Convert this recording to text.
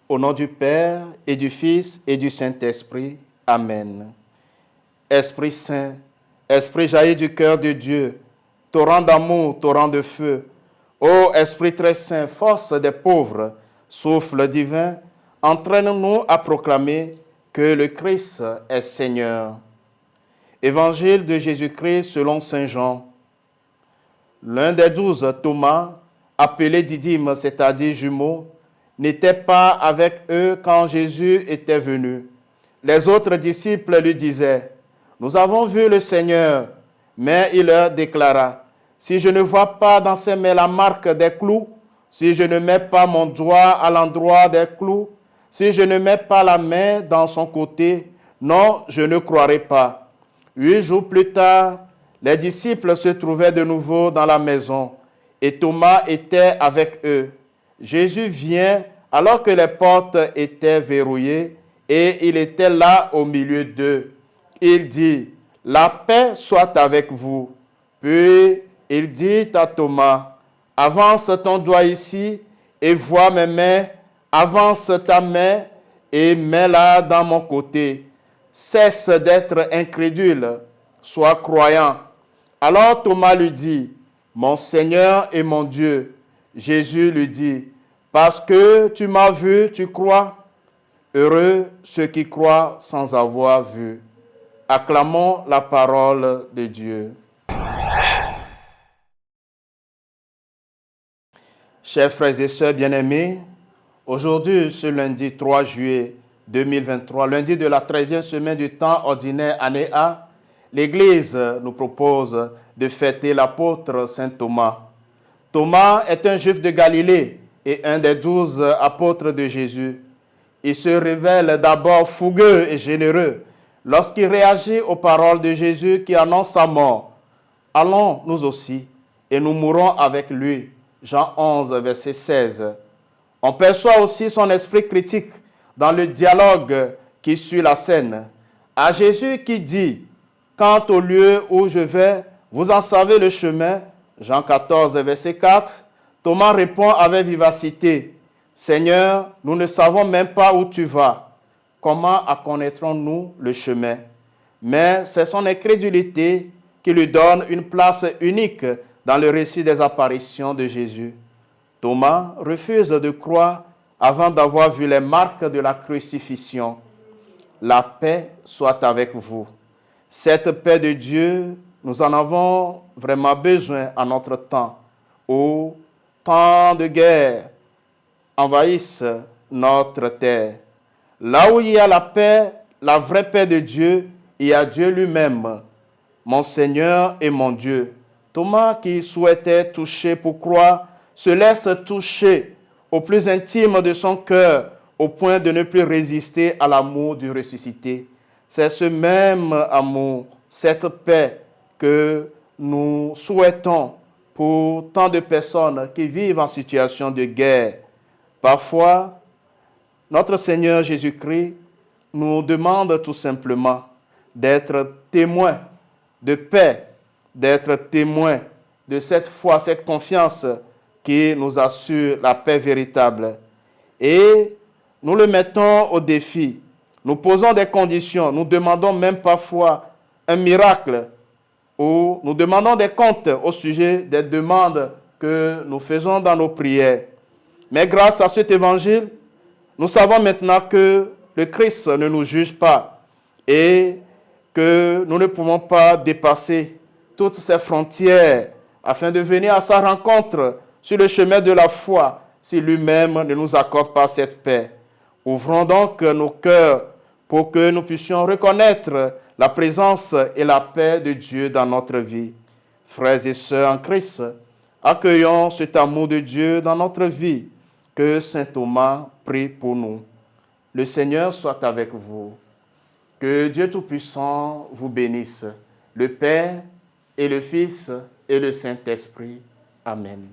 Au nom du Père et du Fils et du Saint-Esprit. Amen. Esprit Saint, Esprit jailli du cœur de Dieu, torrent d'amour, torrent de feu, ô Esprit très saint, force des pauvres, souffle divin, entraîne-nous à proclamer que le Christ est Seigneur. Évangile de Jésus-Christ selon Saint Jean. L'un des 12, Thomas, appelé Didyme, c'est-à-dire jumeau, n'était pas avec eux quand Jésus était venu. Les autres disciples lui disaient, « Nous avons vu le Seigneur. » Mais il leur déclara, « Si je ne vois pas dans ses mains la marque des clous, si je ne mets pas mon doigt à l'endroit des clous, si je ne mets pas la main dans son côté, non, je ne croirai pas. » 8 jours plus tard, les disciples se trouvaient de nouveau dans la maison et Thomas était avec eux. Jésus vient alors que les portes étaient verrouillées et il était là au milieu d'eux. Il dit, « La paix soit avec vous. » Puis il dit à Thomas, « Avance ton doigt ici et vois mes mains. Avance ta main et mets-la dans mon côté. Cesse d'être incrédule, sois croyant. » Alors Thomas lui dit, « Mon Seigneur et mon Dieu. » Jésus lui dit, « Parce que tu m'as vu, tu crois. Heureux ceux qui croient sans avoir vu. » Acclamons la parole de Dieu. Chers frères et sœurs bien-aimés, aujourd'hui, ce lundi 3 juillet 2023, lundi de la 13e semaine du temps ordinaire année A, l'Église nous propose de fêter l'apôtre Saint Thomas. Thomas est un juif de Galilée et un des 12 apôtres de Jésus. Il se révèle d'abord fougueux et généreux lorsqu'il réagit aux paroles de Jésus qui annoncent sa mort. Allons nous aussi et nous mourrons avec lui. Jean 11, verset 16. On perçoit aussi son esprit critique dans le dialogue qui suit la scène. À Jésus qui dit, « Quant au lieu où je vais, vous en savez le chemin. » Jean 14, verset 4. Thomas répond avec vivacité, « Seigneur, nous ne savons même pas où tu vas. Comment connaîtrons-nous le chemin ?» Mais c'est son incrédulité qui lui donne une place unique dans le récit des apparitions de Jésus. Thomas refuse de croire avant d'avoir vu les marques de la crucifixion. La paix soit avec vous. Cette paix de Dieu, nous en avons vraiment besoin en notre temps, où tant de guerres envahissent notre terre. Là où il y a la paix, la vraie paix de Dieu, il y a Dieu lui-même, mon Seigneur et mon Dieu. Thomas, qui souhaitait toucher pour croire, se laisse toucher au plus intime de son cœur, au point de ne plus résister à l'amour du ressuscité. C'est ce même amour, cette paix que nous souhaitons pour tant de personnes qui vivent en situation de guerre. Parfois, notre Seigneur Jésus-Christ nous demande tout simplement d'être témoins de paix, d'être témoins de cette foi, cette confiance qui nous assure la paix véritable. Et nous le mettons au défi. Nous posons des conditions. Nous demandons même parfois un miracle ou nous demandons des comptes au sujet des demandes que nous faisons dans nos prières. Mais grâce à cet évangile, nous savons maintenant que le Christ ne nous juge pas et que nous ne pouvons pas dépasser toutes ces frontières afin de venir à sa rencontre sur le chemin de la foi si lui-même ne nous accorde pas cette paix. Ouvrons donc nos cœurs pour que nous puissions reconnaître la présence et la paix de Dieu dans notre vie. Frères et sœurs en Christ, accueillons cet amour de Dieu dans notre vie. Que saint Thomas prie pour nous. Le Seigneur soit avec vous. Que Dieu Tout-Puissant vous bénisse, le Père et le Fils et le Saint-Esprit. Amen.